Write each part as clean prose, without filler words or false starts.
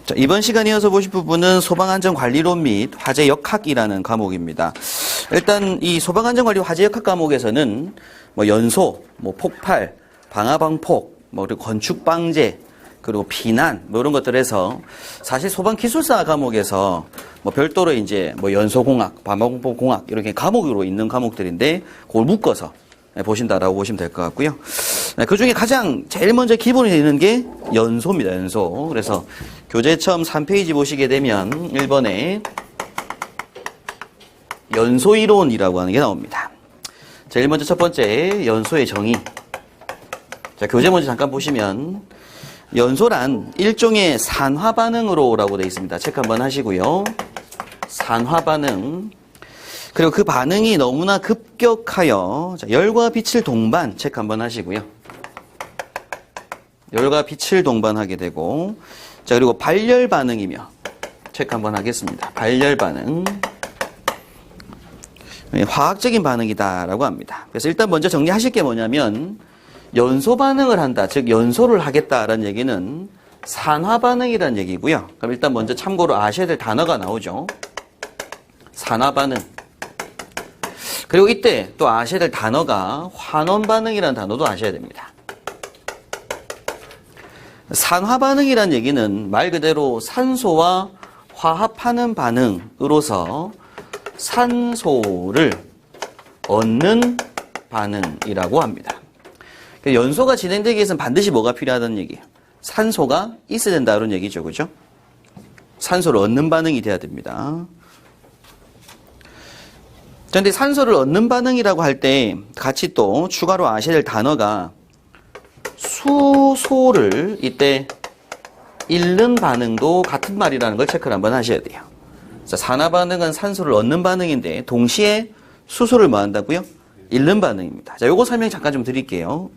자, 이번 시간에 이어서 보실 부분은 소방안전관리론 및 화재역학이라는 과목입니다. 일단 이 소방안전관리 화재역학 과목에서는 뭐 연소, 뭐 폭발, 방화방폭, 뭐 그리고 건축방재, 그리고 피난 뭐 이런 것들에서 사실 소방기술사 과목에서 뭐 별도로 이제 뭐 연소공학, 방화방폭공학 이렇게 과목으로 있는 과목들인데 그걸 묶어서 보신다라고 보시면 될 것 같고요. 그 중에 가장 제일 먼저 기본이 되는 게 연소입니다. 연소. 그래서 교재 처음 3페이지 보시게 되면 1번에 연소이론이라고 하는 게 나옵니다. 제일 먼저 첫 번째 연소의 정의. 자, 교재 먼저 잠깐 보시면 연소란 일종의 산화반응으로라고 되어 있습니다. 체크 한번 하시고요. 산화반응. 그리고 그 반응이 너무나 급격하여 열과 빛을 동반 체크 한번 하시고요. 열과 빛을 동반하게 되고, 자, 그리고 발열 반응이며 체크 한번 하겠습니다. 발열 반응. 화학적인 반응이다라고 합니다. 그래서 일단 먼저 정리하실 게 뭐냐면 연소 반응을 한다, 즉 연소를 하겠다라는 얘기는 산화 반응이라는 얘기고요. 그럼 일단 먼저 참고로 아셔야 될 단어가 나오죠. 산화 반응. 그리고 이때 또 아셔야 될 단어가 환원 반응이라는 단어도 아셔야 됩니다. 산화 반응이라는 얘기는 말 그대로 산소와 화합하는 반응으로서 산소를 얻는 반응이라고 합니다. 연소가 진행되기 위해서는 반드시 뭐가 필요하다는 얘기예요? 산소가 있어야 된다 이런 얘기죠. 그죠? 산소를 얻는 반응이 돼야 됩니다. 그런데 산소를 얻는 반응이라고 할 때 같이 또 추가로 아셔야 될 단어가 수소를 이때 잃는 반응도 같은 말이라는 걸 체크를 한번 하셔야 돼요. 자, 산화 반응은 산소를 얻는 반응인데 동시에 수소를 뭐 한다고요? 잃는 반응입니다. 자, 요거 설명 잠깐 좀 드릴게요.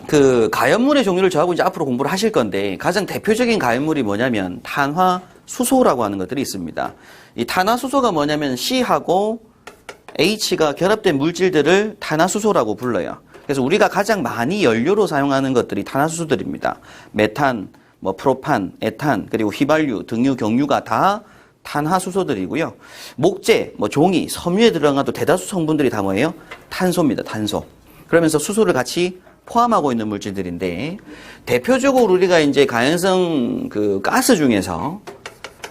그 가연물의 종류를 저하고 이제 앞으로 공부를 하실 건데 가장 대표적인 가연물이 뭐냐면 탄화수소라고 하는 것들이 있습니다. 이 탄화수소가 뭐냐면 C하고 H가 결합된 물질들을 탄화수소라고 불러요. 그래서 우리가 가장 많이 연료로 사용하는 것들이 탄화수소들입니다. 메탄, 뭐 프로판, 에탄, 그리고 휘발유, 등유, 경유가 다 탄화수소들이고요. 목재, 뭐 종이, 섬유에 들어간 또 대다수 성분들이 다 뭐예요? 탄소입니다. 탄소. 그러면서 수소를 같이 포함하고 있는 물질들인데 대표적으로 우리가 이제 가연성 그 가스 중에서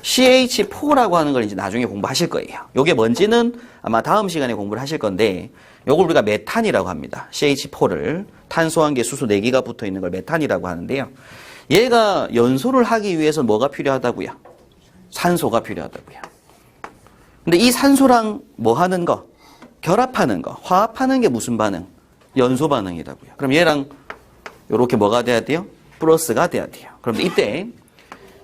CH4라고 하는 걸 이제 나중에 공부하실 거예요. 요게 뭔지는 아마 다음 시간에 공부를 하실 건데 요걸 우리가 메탄이라고 합니다. CH4를 탄소 1개, 수소 4개가 붙어 있는 걸 메탄이라고 하는데요. 얘가 연소를 하기 위해서 뭐가 필요하다고요? 산소가 필요하다고요. 근데 이 산소랑 뭐 하는 거? 결합하는 거, 화합하는 게 무슨 반응? 연소 반응이라고요. 그럼 얘랑 요렇게 뭐가 돼야 돼요? 플러스가 돼야 돼요. 그럼 이때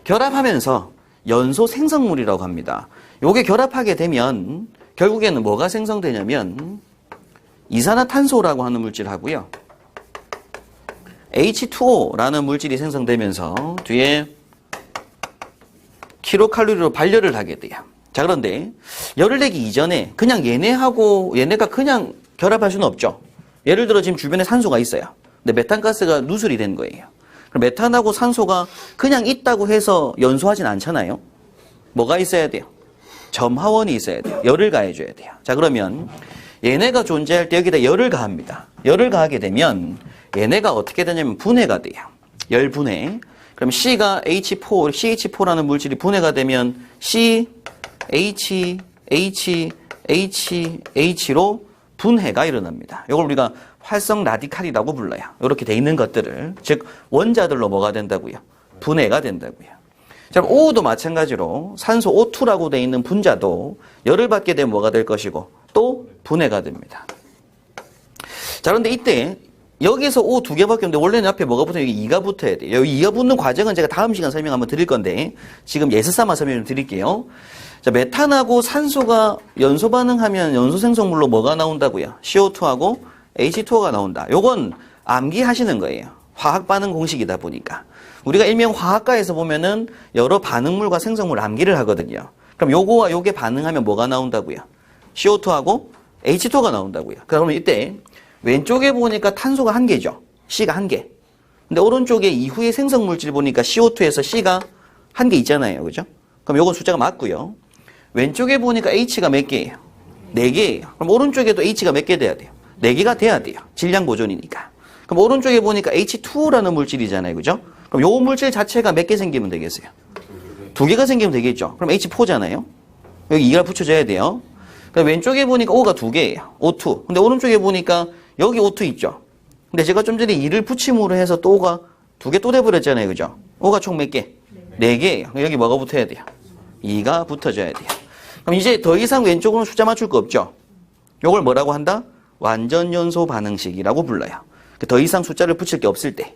결합하면서 연소 생성물이라고 합니다. 요게 결합하게 되면 결국에는 뭐가 생성되냐면 이산화탄소라고 하는 물질하고요. H2O라는 물질이 생성되면서 뒤에 킬로칼로리로 발열을 하게 돼요. 자, 그런데 열을 내기 이전에 그냥 얘네가 그냥 결합할 수는 없죠. 예를 들어 지금 주변에 산소가 있어요. 근데 메탄가스가 누설이 된 거예요. 그럼 메탄하고 산소가 그냥 있다고 해서 연소하진 않잖아요. 뭐가 있어야 돼요? 점화원이 있어야 돼요. 열을 가해줘야 돼요. 자, 그러면 얘네가 존재할 때 여기다 열을 가합니다. 열을 가하게 되면 얘네가 어떻게 되냐면 분해가 돼요. 열 분해. 그럼 C가 CH4라는 물질이 분해가 되면 C, H, H, H, H로 분해가 일어납니다. 이걸 우리가 활성 라디칼이라고 불러요. 이렇게 돼 있는 것들을, 즉 원자들로 뭐가 된다고요? 분해가 된다고요. 자, 그럼 O도 마찬가지로 산소 O2라고 돼 있는 분자도 열을 받게 되면 뭐가 될 것이고 또 분해가 됩니다. 자, 그런데 이때 여기에서 O 2개밖에 없는데 원래는 앞에 뭐가 붙어요? 여기 2가 붙어야 돼요. 여기 2가 붙는 과정은 제가 다음 시간 설명 한번 드릴 건데 지금 예습삼아 설명 좀 드릴게요. 자, 메탄하고 산소가 연소 반응하면 연소 생성물로 뭐가 나온다고요? CO2하고 H2O가 나온다. 요건 암기하시는 거예요. 화학 반응 공식이다 보니까. 우리가 일명 화학과에서 보면은 여러 반응물과 생성물 암기를 하거든요. 그럼 요거와 요게 반응하면 뭐가 나온다고요? CO2하고 H2O가 나온다고요. 그러면 이때 왼쪽에 보니까 탄소가 1개죠. C가 1개. 근데 오른쪽에 이후에 생성물질 보니까 CO2에서 C가 한 개 있잖아요. 그죠? 그럼 요건 숫자가 맞고요. 왼쪽에 보니까 H가 몇 개예요? 4개예요. 그럼 오른쪽에도 H가 몇 개 돼야 돼요? 4개가 돼야 돼요. 질량 보존이니까. 그럼 오른쪽에 보니까 H2O라는 물질이잖아요. 그죠? 그럼 요 물질 자체가 몇 개 생기면 되겠어요? 2개가 생기면 되겠죠. 그럼 H4잖아요. 여기 2가 붙여져야 돼요. 그럼 왼쪽에 보니까 O가 2개예요. O2. 근데 오른쪽에 보니까 여기 O2 있죠. 근데 제가 좀 전에 2를 붙임으로 해서 또 O가 2개 또 돼버렸잖아요. 그죠? O가 총 몇 개? 4개예요. 그럼 여기 뭐가 붙어야 돼요? 2가 붙어줘야 돼요. 그럼 이제 더 이상 왼쪽으로는 숫자 맞출 거 없죠? 요걸 뭐라고 한다? 완전연소 반응식이라고 불러요. 더 이상 숫자를 붙일 게 없을 때.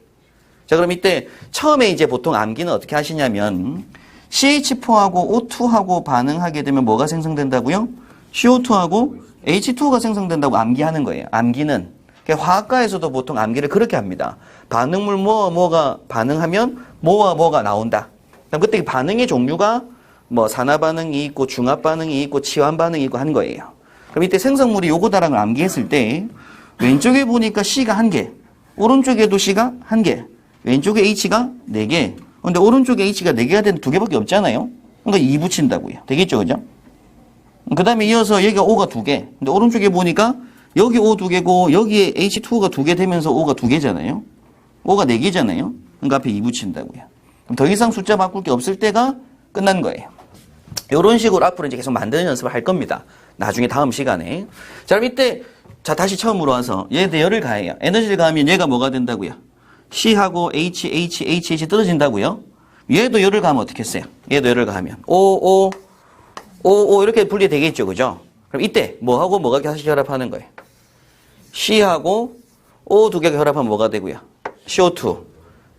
자, 그럼 이때 처음에 이제 보통 암기는 어떻게 하시냐면 CH4하고 O2하고 반응하게 되면 뭐가 생성된다고요? CO2하고 H2가 생성된다고 암기하는 거예요. 암기는. 화학과에서도 보통 암기를 그렇게 합니다. 반응물 뭐가 반응하면 뭐와 뭐가 나온다. 그럼 그때 반응의 종류가 뭐 산화반응이 있고 중합반응이 있고 치환반응이 있고 한 거예요. 그럼 이때 생성물이 요거다라는 걸 암기했을 때 왼쪽에 보니까 C가 1개, 오른쪽에도 C가 1개, 왼쪽에 H가 4개. 근데 오른쪽에 H가 4개가 되는 2개밖에 없잖아요. 그러니까 2 붙인다고요. 되겠죠, 그죠? 그 다음에 이어서 여기가 O가 2개. 근데 오른쪽에 보니까 여기 O 2개고 여기에 H2가 2개 되면서 O가 2개잖아요. O가 4개잖아요. 그러니까 앞에 2 붙인다고요. 그럼 더 이상 숫자 바꿀 게 없을 때가 끝난 거예요. 이런 식으로 앞으로 이제 계속 만드는 연습을 할 겁니다. 나중에 다음 시간에. 자, 그럼 이때 자 다시 처음으로 와서 얘한테 열을 가해요. 에너지를 가하면 얘가 뭐가 된다고요? C하고 H 떨어진다고요? 얘도 열을 가하면 어떻게 했어요? 얘도 열을 가하면 O 이렇게 분리되겠죠, 그죠? 그럼 이때 뭐하고 뭐가 다시 결합하는 거예요? C하고 O 2개 결합하면 뭐가 되고요? CO2.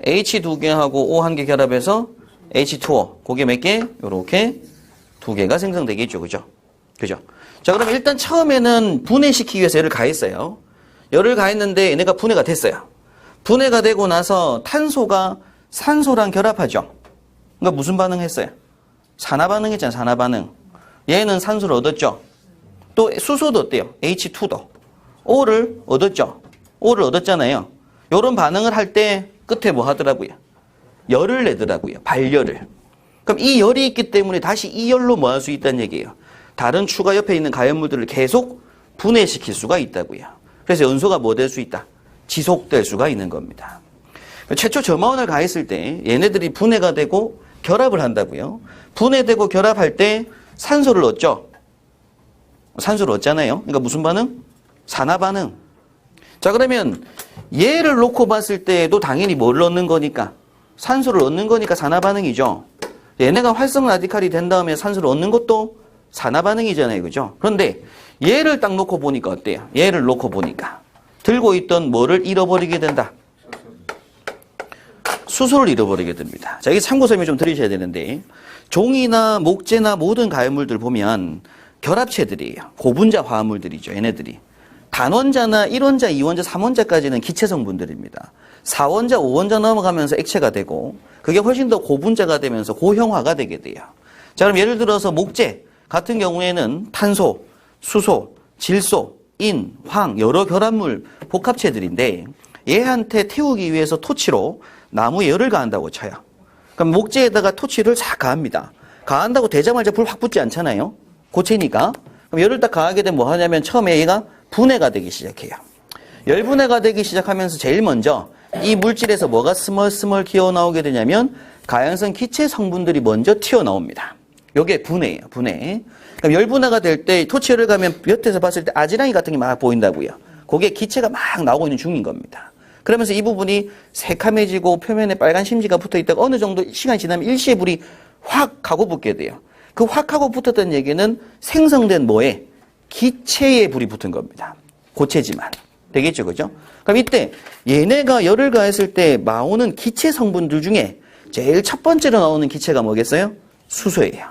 H 2개하고 O 1개 결합해서 H2O. 그게 몇 개? 요렇게 2개가 생성되겠죠, 그죠? 그죠? 자, 그럼 일단 처음에는 분해시키기 위해서 열을 가했어요. 열을 가했는데 얘네가 분해가 됐어요. 분해가 되고 나서 탄소가 산소랑 결합하죠. 그러니까 무슨 반응했어요? 산화반응 했잖아요, 산화반응. 얘는 산소를 얻었죠. 또 수소도 어때요? H2도. O를 얻었죠. O를 얻었잖아요. 요런 반응을 할 때 끝에 뭐 하더라고요? 열을 내더라고요. 발열을. 그럼 이 열이 있기 때문에 다시 이 열로 뭐 할 수 있다는 얘기예요. 다른 추가 옆에 있는 가연물들을 계속 분해시킬 수가 있다고요. 그래서 연소가 뭐 될 수 있다? 지속될 수가 있는 겁니다. 최초 점화원을 가했을 때 얘네들이 분해가 되고 결합을 한다고요. 분해되고 결합할 때 산소를 얻죠. 산소를 얻잖아요. 그러니까 무슨 반응? 산화반응. 자, 그러면 얘를 놓고 봤을 때도 당연히 뭘 얻는 거니까? 산소를 얻는 거니까 산화반응이죠. 얘네가 활성 라디칼이 된 다음에 산소를 얻는 것도 산화반응이잖아요. 그죠? 그런데 얘를 딱 놓고 보니까 어때요? 얘를 놓고 보니까 들고 있던 뭐를 잃어버리게 된다? 수소를 잃어버리게 됩니다. 자, 이게 참고 설명 좀 드리셔야 되는데 종이나 목재나 모든 가연물들 보면 결합체들이에요. 고분자 화합물들이죠. 얘네들이. 단원자나 1원자, 2원자, 3원자까지는 기체 성분들입니다. 4원자, 5원자 넘어가면서 액체가 되고 그게 훨씬 더 고분자가 되면서 고형화가 되게 돼요. 자, 그럼 예를 들어서 목재 같은 경우에는 탄소, 수소, 질소, 인, 황 여러 결합물 복합체들인데 얘한테 태우기 위해서 토치로 나무에 열을 가한다고 쳐요. 그럼 목재에다가 토치를 싹 가합니다. 가한다고 되자마자 불 확 붙지 않잖아요. 고체니까. 그럼 열을 딱 가하게 되면 뭐 하냐면 처음에 얘가 분해가 되기 시작해요. 열분해가 되기 시작하면서 제일 먼저 이 물질에서 뭐가 스멀스멀 기어 나오게 되냐면 가연성 기체 성분들이 먼저 튀어나옵니다. 요게 분해예요. 분해. 그럼 열분해가 될 때 토치열을 가면 곁에서 봤을 때 아지랑이 같은 게 막 보인다고요. 그게 기체가 막 나오고 있는 중인 겁니다. 그러면서 이 부분이 새카매지고 표면에 빨간 심지가 붙어 있다가 어느 정도 시간이 지나면 일시에 불이 확 하고 붙게 돼요. 그 확 하고 붙었던 얘기는 생성된 뭐에? 기체에 불이 붙은 겁니다. 고체지만. 되겠죠, 그죠? 그럼 이때 얘네가 열을 가했을 때 나오는 기체 성분들 중에 제일 첫 번째로 나오는 기체가 뭐겠어요? 수소예요.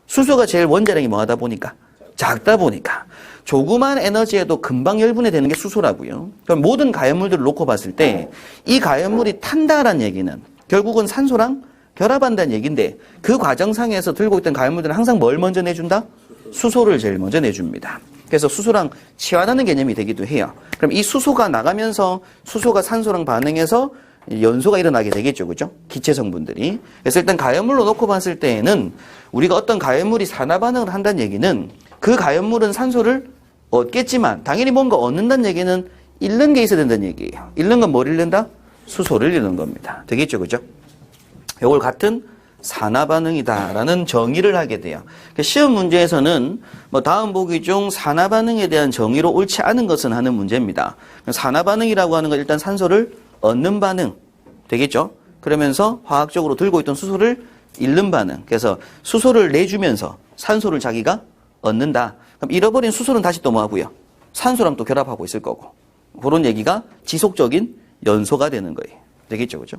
수소가 제일 원자량이 뭐하다 보니까? 작다 보니까. 조그만 에너지에도 금방 열분해 되는 게 수소라고요. 그럼 모든 가연물들을 놓고 봤을 때 이 가연물이 탄다라는 얘기는 결국은 산소랑 결합한다는 얘기인데 그 과정상에서 들고 있던 가연물들은 항상 뭘 먼저 내준다? 수소를 제일 먼저 내줍니다. 그래서 수소랑 치환하는 개념이 되기도 해요. 그럼 이 수소가 나가면서 수소가 산소랑 반응해서 연소가 일어나게 되겠죠. 그죠? 기체 성분들이. 그래서 일단 가연물로 놓고 봤을 때에는 우리가 어떤 가연물이 산화 반응을 한다는 얘기는 그 가연물은 산소를 얻겠지만 당연히 뭔가 얻는다는 얘기는 잃는 게 있어야 된다는 얘기예요. 잃는 건 뭘 잃는다? 수소를 잃는 겁니다. 되겠죠. 그죠? 이걸 같은 산화 반응이다라는 정의를 하게 돼요. 시험 문제에서는 뭐 다음 보기 중 산화 반응에 대한 정의로 옳지 않은 것은 하는 문제입니다. 산화 반응이라고 하는 건 일단 산소를 얻는 반응 되겠죠. 그러면서 화학적으로 들고 있던 수소를 잃는 반응. 그래서 수소를 내주면서 산소를 자기가 얻는다. 그럼 잃어버린 수소는 다시 또 뭐 하고요? 산소랑 또 결합하고 있을 거고. 그런 얘기가 지속적인 연소가 되는 거예요. 되겠죠. 그죠?